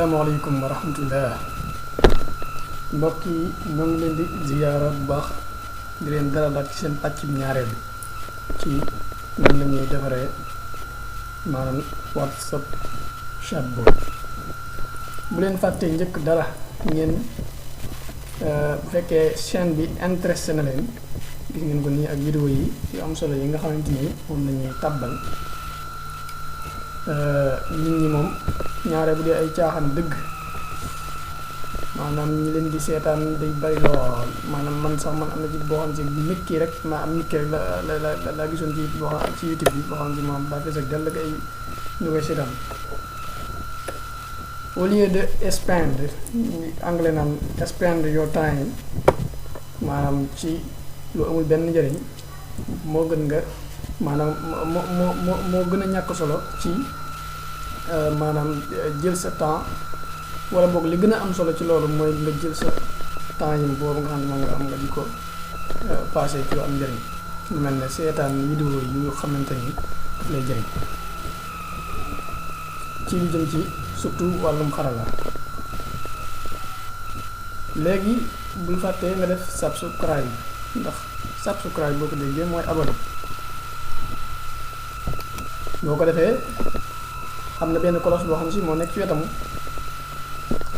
asalaamaaleykum wa rahmatullah mbokk yi ñoo ngi leen di ziyaara bu baax di leen dalal ci seen pàcc bi ñaareel bi ci nan la ñuy defaree maanaam WhatsApp chatbot. Bu leen fàttee njëkk dara ngeen bu fekkee chaîne bi intéressé na leen gis ngeen ko nii ak vidéo yi yu am solo yi nga xamante ni moom la ñuy tàbbal nit ñi moom ñaare bu dee ay caaxaan dëgg maanaam ñi leen di seetaan day bari lool maanaam man sax man am na ci boo xam si mikki rek ma am mikki rek la gisoon ci boo xam ci YouTube bi boo xam si moom daa fees ak dell ak ay ñu koy seetaan au lieu de spend anglais naan spend your time maanaam ci lu amul benn njëriñ moo gën nga maanaam moo gën a ñàkk solo ci maanaam jël sa temps wala boog li gën a am solo ci loolu mooy nga jël sa temps yi boobu nga xam ne moom nga am nga di ko passé ci lu am njëriñ lu mel ne seetaan vidéo yu xamante ni lay jëriñ ci lu jëm ci surtout wàllum xarala. léegi bul fàttee nga def subscribe ndax subscribe boo ko déggee mooy abonné boo ko defee am na benn cloche boo xam si moo nekk ci wetam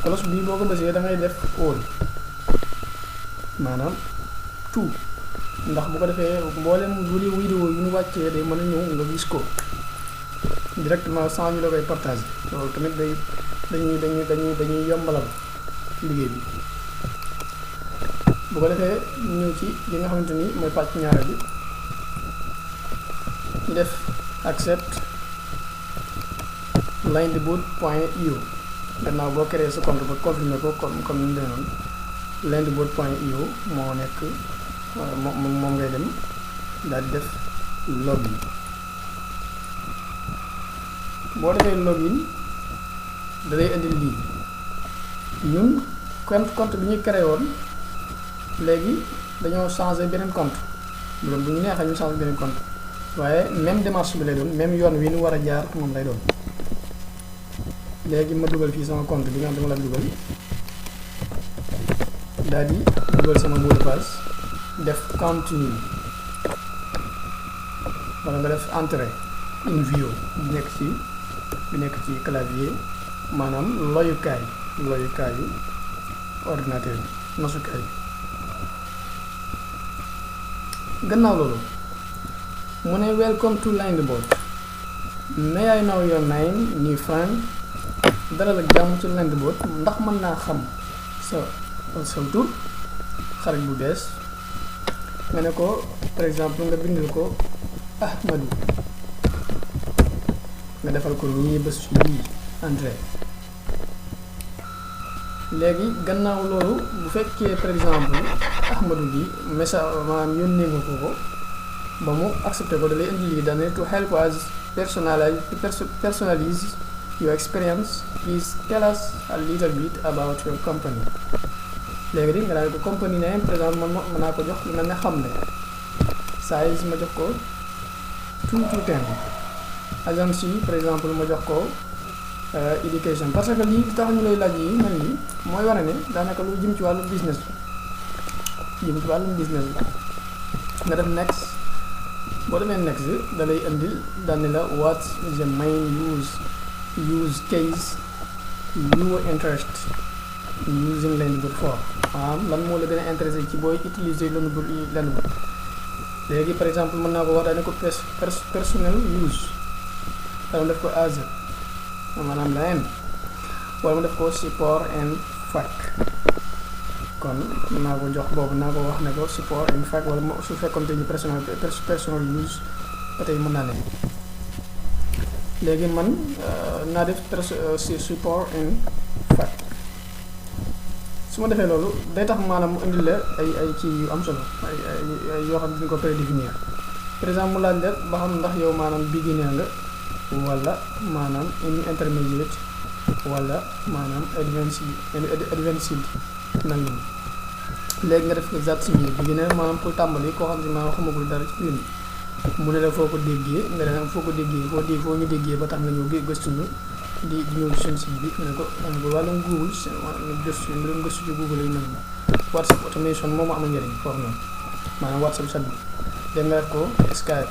cloche bii boo ko bësee da ngay def all maanaam tout ndax bu ko defee mboolem vidéo yu ñu wàccee day mën a ñëw nga gis ko directement sans ñu la koy partager loolu tamit dañuy yombalal liggéey bi. bu ko defee ñëw ci li nga xamante ni mooy pàcc ñaareel bi ñu def accept lendbot.io gannaaw boo créé sa compte ba confirmer ko comme ni ñu denoon lendbot.io moo nekk moom ngay dem daal di def login. boo defee login da lay indil lii ñun compte bi ñuy créé woon léegi dañoo changé beneen compte bu doon bu ñu neexee ñu changé beneen compte waaye même démarche bi lay doon même yoon wi ñu war a jaar moom lay doon. léegi ma dugal fii sama compte bi nga xam dama la dugal daal di dugal sama mot de passe def continue wala nga def entrée in view bi nekk ci clavier maanaam loyukaayu ordinateur bi nosukaay bi. gannaaw loolu mu ne welcome to Lendbot, may I know your name new friend. dalal ak jàmm ci Lendbot ndax mën naa xam sa tur xarit bu bees nga ne ko par exemple nga bindal ko Ahmadou nga defal ko nii bés lii André. léegi gannaaw loolu bu fekkee par exemple Ahmadou bi message maanaam yónnee nga ko ba mu accepté ko da lay indi lii dane to help us personalize your experience please tell us a little bit about your company. léegi di nga daal ko company name par exemple man mën naa ko jox lu mel ne xamle size ma jox ko 210 agency par exemple ma jox ko education parce que lii tax ñu lay laaj yi mel nii mooy wane ne daanaka lu jëm ci wàllu business la nga def next. boo demee next da lay indil daane la what is the main use case you are interested in using Lendbot for maanaam lan moo la gën a intéressé ci booy utiliser Lendbot. léegi par exemple mën naa ko wax daane ko personnel use dama def ko as maanaam la wala ma def ko support and fac kon naa ko jox boobu naa ko wax ne ko support and fac wala su fekkoon te ñu personal use ba tey mën naa ne. léegi man naa def support and fac su ma defee loolu day tax maanaam mu indil la ay ci yu am solo ay yoo xam ne dañu ko prédéfinir par exemple mu laaj la ba xam ndax yow maanaam beginner nga wala maanaam intermediate wala maanaam advanced nangam. léegi nga def exact bi beginner maanaam pour tàmbali koo xam ne maanaam xamagul dara ci biir mu ne la foo ko déggee nga ne foo ko déggee foo ñu déggee ba tax nga ñëw gëstu ñu di ñëw ci seen site bi ne ko wàllum Google seen mbirum gëstu ci Google yi mel na WhatsApp automation moom am na njëriñ foofu noonu maanaam WhatsApp chat bi dem nga def ko Skype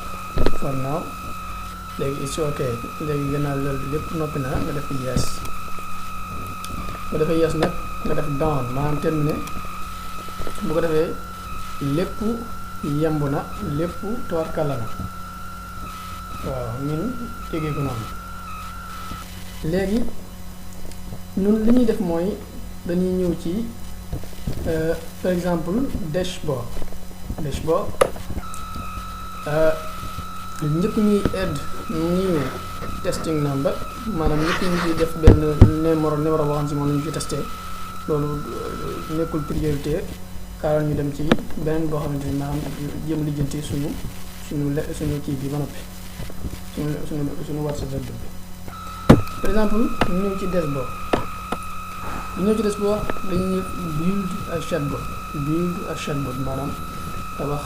for now léegi it's okay léegi gannaaw loolu lépp noppi na nga def yes bu defee yes nag nga def done maanaam terminé bu ko defee lépp yemb na lépp tubarkalla na waaw ñun tegee ko noonu léegi ñun li ñuy def mooy dañuy ñëw ci par exemple dashboard njëkk ñuy add new testing number maanaam njëkk ñu ciy def benn numéro boo xam si moom la ñu ci testé loolu nekkul priorité xaaral ñu dem ci beneen boo xamante ni maanaam jéem lijjanti suñu kii bi ba noppi suñu WhatsApp web bi par exemple ñu ñëw ci dashboard dañuy build a chatbot maanaam tabax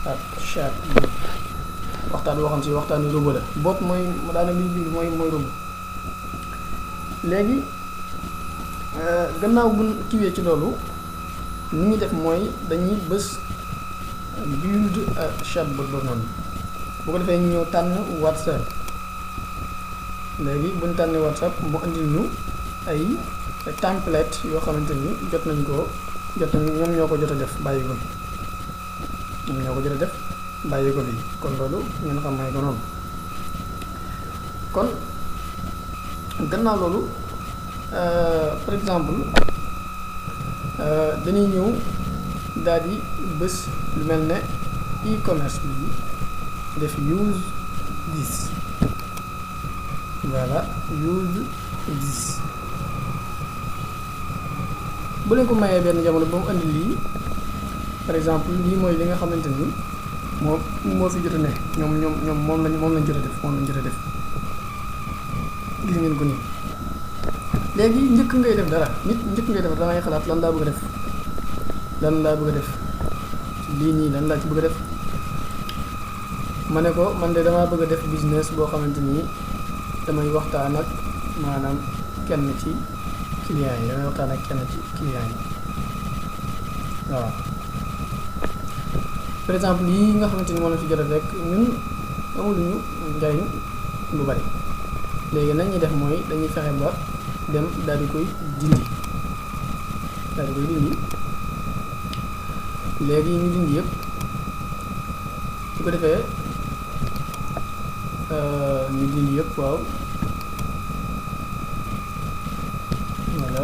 ak chatbot waxtaan boo xam si waxtaanu robot la bot mooy daanaka li ñu bind mooy robot léegi gannaaw bu kiiwee ci loolu ni ñuy def mooy dañuy bës build a chatbot boobu noonu bu ko defee ñu ñëw tànn WhatsApp léegi buñ tànnee WhatsApp mu indi ñu ay template yoo xamante ni ñoom ñoo ko jot a def bàyyi ko bi kon loolu ngeen xam may ko noonu kon gannaaw loolu par exemple dañuy ñëw daal di bës lu mel ne e-commerce bi def use this voilà use this bu leen ko mayee benn jamono ba mu andi lii par exemple lii mooy li nga xamante ni moo fi jot a ne ñoom moom lañ jot a def gis ngeen ko nii léegi njëkk ngay def dara da ngay xalaat lan laa bëgg a def lii nii lan laa ci bëgg a def ma ne ko man de damaa bëgg a def business boo xamante ni damay waxtaan ak maanaam kenn ci client yi waaw par exemple yii nga xamante ni moom la fi jot a fekk ñun amuluñu njariñ lu bari léegi nañ ñuy def mooy dañuy fexe ba dem daal di koy dindi léegi ñu dindi yëpp su ko defee ñu dindi yëpp waaw voilà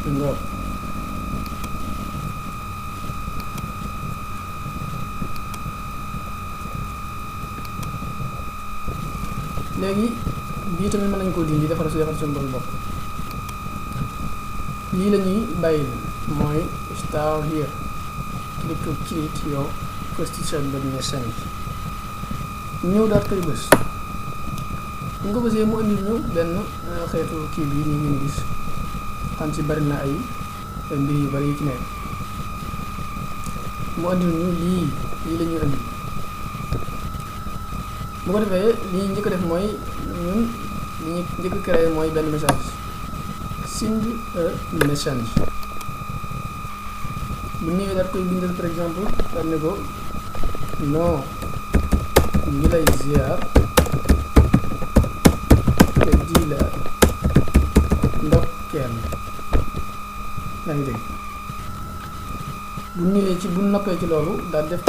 ngor léegi bii tamit mën nañu koo dindi defar suñu bopp lii la ñuy bàyyi mooy start here click to create your first chatbot message ñëw daal koy bës bu nga bësee mu indil ñu benn xeetu kii bi ñu ngeen gis xam si bari na ay mbir yu bari yu ci nekk mu indil ñu lii la ñuy indi bu ko defee li ñu njëkk a def mooy ñun li ñu njëkk a créé mooy benn message send a message bu ñëwee daal koy bindal par exemple daal ne ko non ngi lay ziar te di la ndokkeel yaa ngi dégg bu ñëwee ci bu noppee ci loolu daal def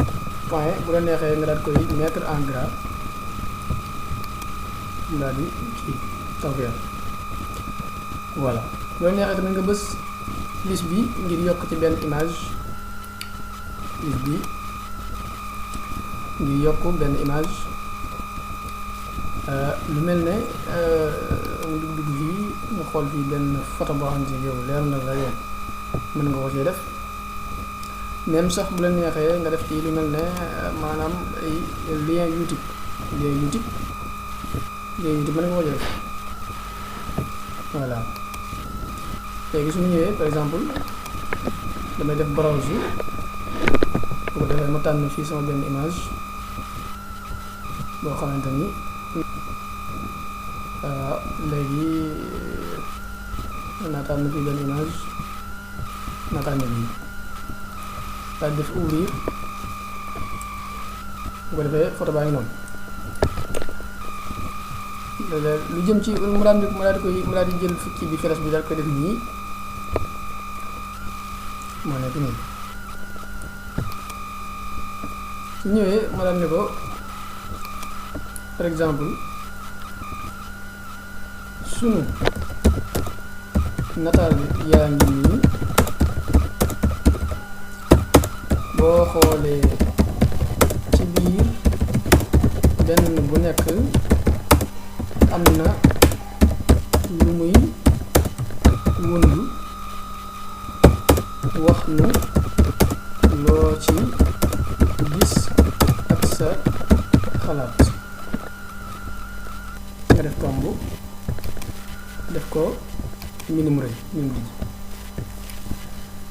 point bu la neexee nga daal koy mettre en gras daal di kii tawfeex voilà bu la neexee tamit nga bës liste bi ngir yokk ci benn image lu mel ne dugg fii nga xool fii benn photo boo xam ne yow leer na la yow mën nga ko ci def même sax bu la neexee nga def ci lu mel ne maanaam ay lien YouTube mën nga ko ci def voilà léegi su ñu ñëwee par exemple damay def browse bu ko defee ma tànn fii sama benn image boo xamante ni léegi naa tànn fii benn image naa tànn bii daal def ouvrir bu ko defee photo baa ngi noonu. lu jëm ci mu daal di jël fukki bi flèche bi daal koy def nii moo nekk nii su ñëwee ma daal ne ko par exemple sunu nataal yaa ngi nii boo xoolee ci biir benn bu nekk am na lu muy wundu wax nu loo ci gis ak sa xalaat nga def tomb def ko minimum rek minimum di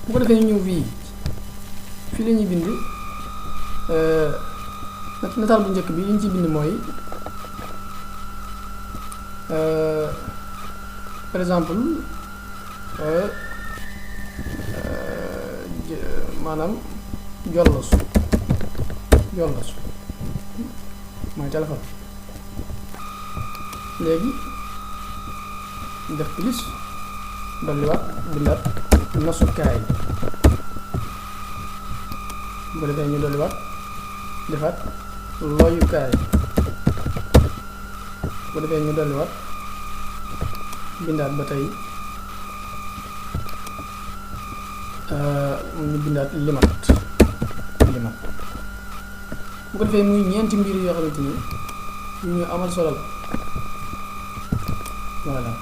bu ko defee ñu ñëw fii la ñuy bind nataal bu njëkk bi li ñu ci bind mooy par exemple maanaam jollos mooy téléphone léegi def plus dolliwaat bindaat nasukaay bu ko defee ñu dolliwaat defaat looyukaay bu ko defee ñu dolliwaat bindaat ba tey ñu bindaat limat bu ko defee muy ñeenti mbir yoo xamante ni yu ñu amal solo la voilà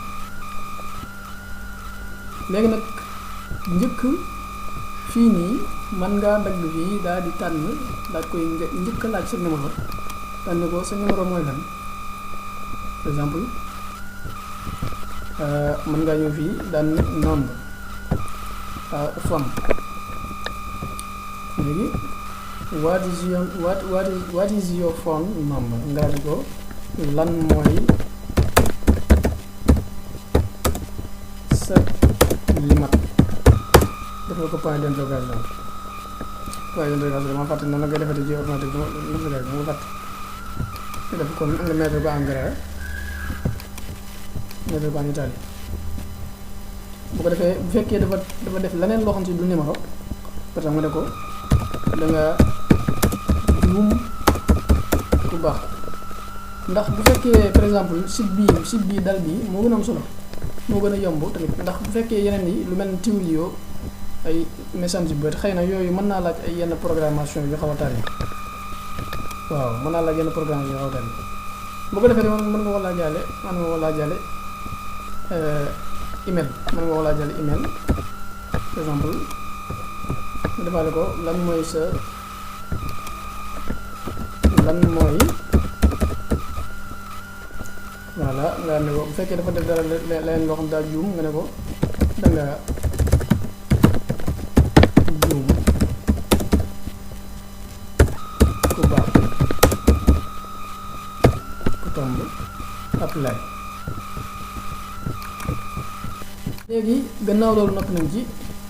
léegi nag njëkk fii nii man ngaa dagg fii daal di tànn daal koy njëkk a laaj sa numéro tànn ko sa numéro mooy lan par exemple mën ngaa ñëw fii daan nombre phone léegi what is your phone number nga di ko lan mooy sa limat defal ko point d'interrogation dama fàtte noonu la ngay defati ci ordinateur dama fàtte te def ko nga mettre ko engrais mettre ko en Italie bu ko defee bu fekkee dafa def leneen loo xam si du numéro parce que nga ne ko da nga juum ku baax ndax bu fekkee par exemple site bii dal bii moo gën a am solo moo gën a yomb tamit ndax bu fekkee yeneen yi lu mel ni Twilio ay message yu bëri xëy na yooyu mën naa laaj ay yenn programmation yu xaw a tari waaw mën naa laaj yenn programme yu xaw a tari bu ko defee mën nga wala jaale email mën nga wala jaale email par exemple nga defaale ko lan mooy voilà nga ne ko bu fekkee dafa def dara leneen loo xam daal juum nga ne ko danga juum ku baax ku tomb apply léegi gannaaw loolu noppi nañ ci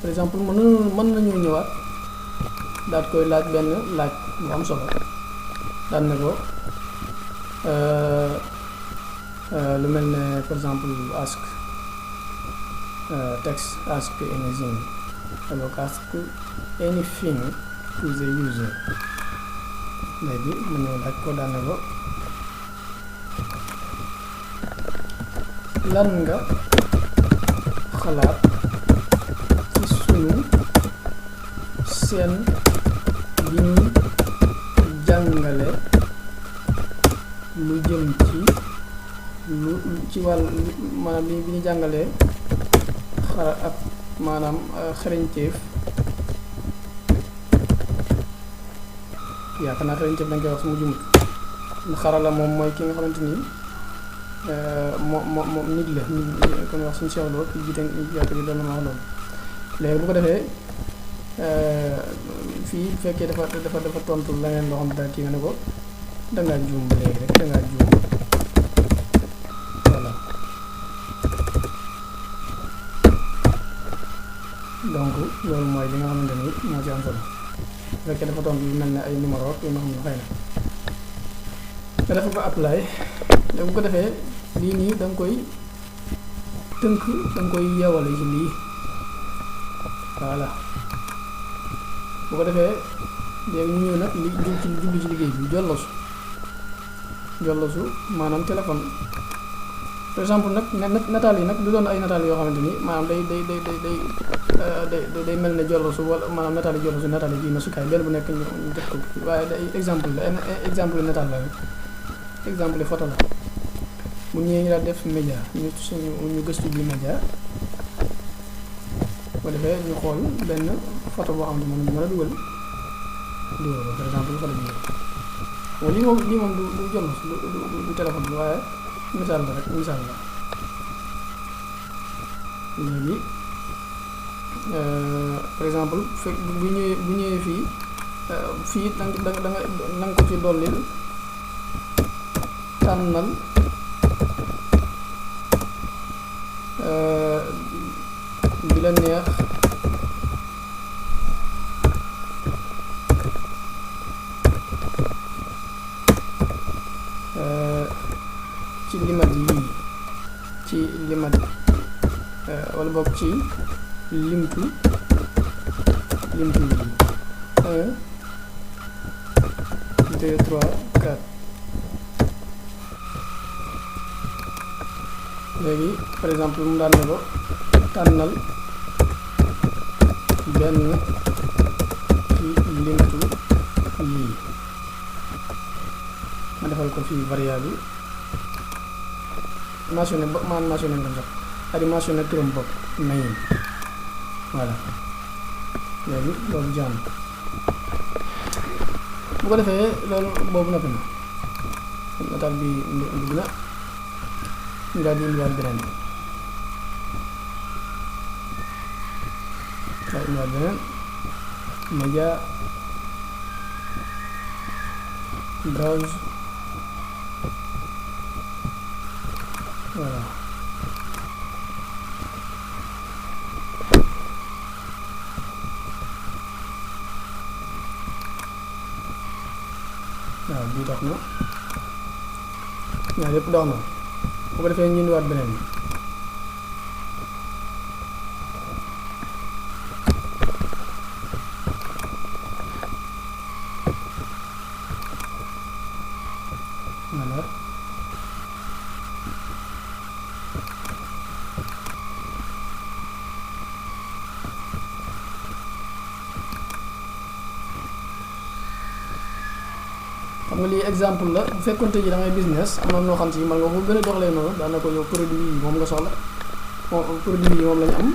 par exemple mën nañoo ñëwaat daal koy laaj benn laaj bu am solo daan ne ko lu mel ne par exemple ask text ask anything alors ask anything to the user léegi mu ñëw laaj ko daan ne ko lan nga xalaat ci sunu seen bi ñuy jàngale lu jëm ci wàll maanaam bi ñu jàngalee ak maanaam xarañteef yaakaar naa xarañteef dañ koy wax su mu jumut xarala moom mooy ki nga xamante ni moom nit la nit kon wax suñu seexloo ki jiite yaakaar yi doon na ma wax loolu léegi bu ko defee fii bu fekkee dafa tontu leneen loo xam ne kii nga ne ko dangaa juum ba léegi rek dangaa juum voilà. donc loolu mooy li nga xamante ni moo ci am solo bu fekkee dafa tontu lu mel ne ay numéro yu nga xam ne xëy na nga dafa ko apply léegi bu ko defee lii nii da nga koy tënk da nga koy yeewale ci lii voilà. bu ko defee léegi ñu ñëw nag li jublu ci liggéey bi jollosu maanaam téléphone par exemple nag nataal yi nag du doon ay nataal yoo xamante ni maanaam day mel ne jollosu wala maanaam nataal yi jollosu nataal yi kii masukaay benn bu nekk ñu def ko waaye day exemple la exemple nataal la rek exemple photo la bu ñëwee ñu daal def média ñu gëstu bi média bu ko defee ñu xool benn photo boo xam ne moom mën a dugal par exemple photo bi bon lii moom du jollos du téléphone bi waaye misaal la rek misaal la léegi par exemple fekk bu ñëwee fii da nga ko ci dollil tànnal bi la neex ci limat wala boog ci limtu yi 1 2 3 4 léegi par exemple mu daan ne ko tànnal benn ci limtu yii ma defal ko fii variable mentionné ba maan mentionné nga sax c'est-à-dire mentionné turam bopp main voilà léegi loolu jàmm bu ko defee loolu boobu noppi na nataal bi dugg na ñu daal di indiwaat beneen média browse voilà waaw bii dox na ñaar yëpp dox na bu ko defee ñu indiwaat beneen bi voilà xam nga lii exemple la bu fekkonte ji da ngay business am na noo xam si man nga ko gën a doxalee noonu daanaka yow produit yi moom nga soxla produit yi moom lañu am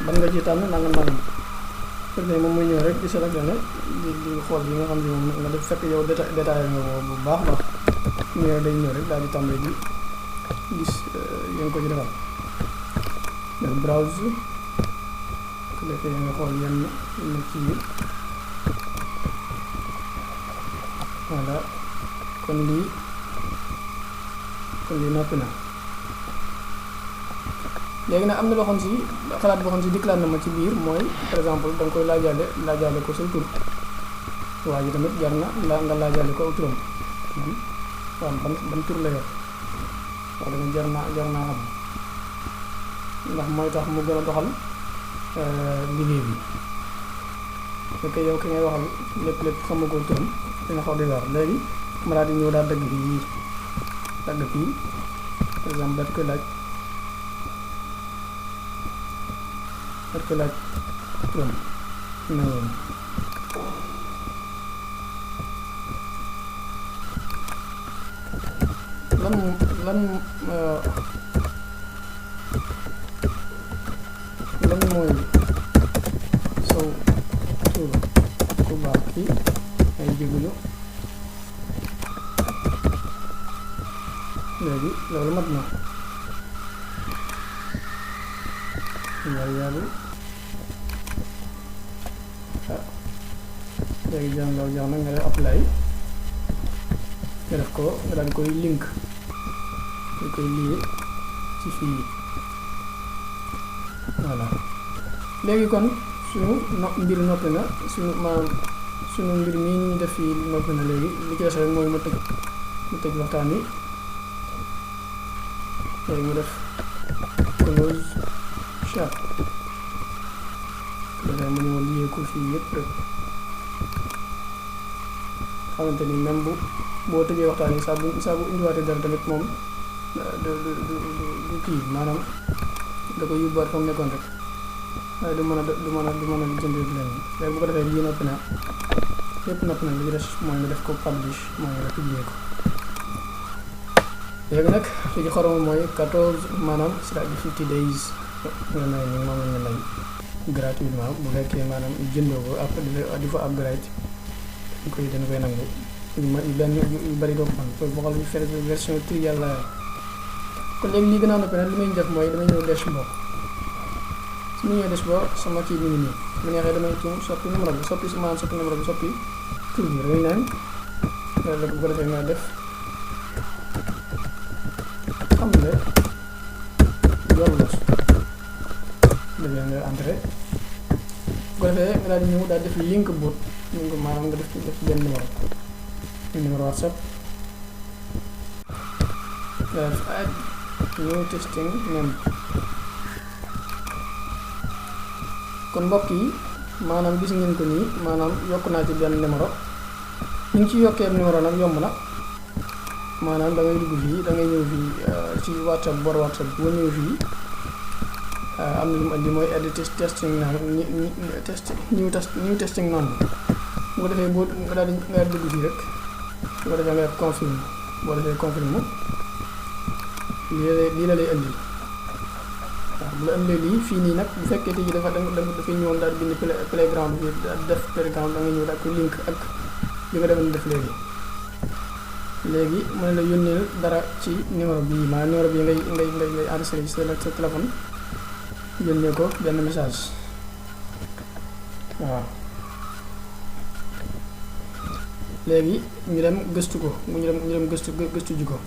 ban nga ci tànn nangam peut-être moom muy ñëw rek di sélectionné di xool yi nga xam ne moom nga def fekk yow détaillé nga ko bu baax baax ñëw day ñëw rek daal di tàmbali di gis yi nga ko ci defal def browse su defee nga xool yenn ci biir voilà kon lii noppi na léegi nag am na loo xam si xalaat boo xam si dikkalaat na ma ci biir mooy par exemple da nga koy laajaale ko seen tur waa ji tamit jar na nga laajaale ko aw turam waaw ban tur la yor wax dëgg jar naa xam ndax mooy tax mu gën a doxal liggéey bi fekk yow ki ngay waxal lépp xamagoo turam dina xaw di war léegi ma daal di ñëw daal dagg fii par exemple daal di koy laaj turam mais lan mooy sow tur ku baax ki ay jégalu léegi loolu mat na variable léegi jox na nga def apply nga def ko nga daal di koy link di koy lié ci fii voilà léegi kon suñu mbir noppi na suñu mbir mii ñu def fii noppi na léegi li ci des rek mooy mu tëj waxtaan wi léegi mu def close chat dafay mu ñëw lié ko fii yëpp rek xamante ni même boo tëjee waxtaan yi saa bu indiwaatee dara tamit moom du kii maanaam da ko yóbbuwaat fa mu nekkoon rek waaye du mën a jëndee leen léegi bu ko defee lii noppi na yëpp noppi na li ci des mooy nga def ko publish mooy nga publier ko léegi nag li ci xorom mooy 14 maanaam c'est-à-dire 50 days nga may ni moom la ñu may gratuitement bu fekkee maanaam jëndoo ko après di fa upgrade dañ koy nangu yu bari doo ko xam koy boxal ñu faire version trial la kon léegi lii gën a noppi nag li may def mooy damay ñëw dashboard su ma ñëwee dashboard sama kii mi ngi nii mu neexee damay soppi numéro bi soppi numéro bi soppi tur bi dañuy naan loolu bu ko defee nga def xam nga yoon la dafay nga entré bu ko defee nga daal di ñëw daal def link bot maanaam nga def benn numéro WhatsApp nga def add new testing name kon mbokk yi maanaam gis ngeen ko nii maanaam yokk naa ci benn numéro ni ngi ci yokkee numéro nag yomb na maanaam da ngay dugg fii da ngay ñëw fii ci WhatsApp bor WhatsApp boo ñëw fii am na lu mu andi mooy add testing name new testing name bu ko defee boo nga daal di nga dugg fii rek bu ko defee nga def confirme boo defee confirme lii la lay andi waaw bu la andee lii fii nii nag bu fekkee te ji dafay ñëwoon daal bind playground bi daal def playground da nga ñëw daal ko link ak li nga defoon def léegi mu ne la yónneel dara ci numéro bii maanaam numéro bii ngay enregistré ci sa téléphone yónnee ko benn message waaw léegi ñu dem gëstu ko ñu dem gëstu ji ko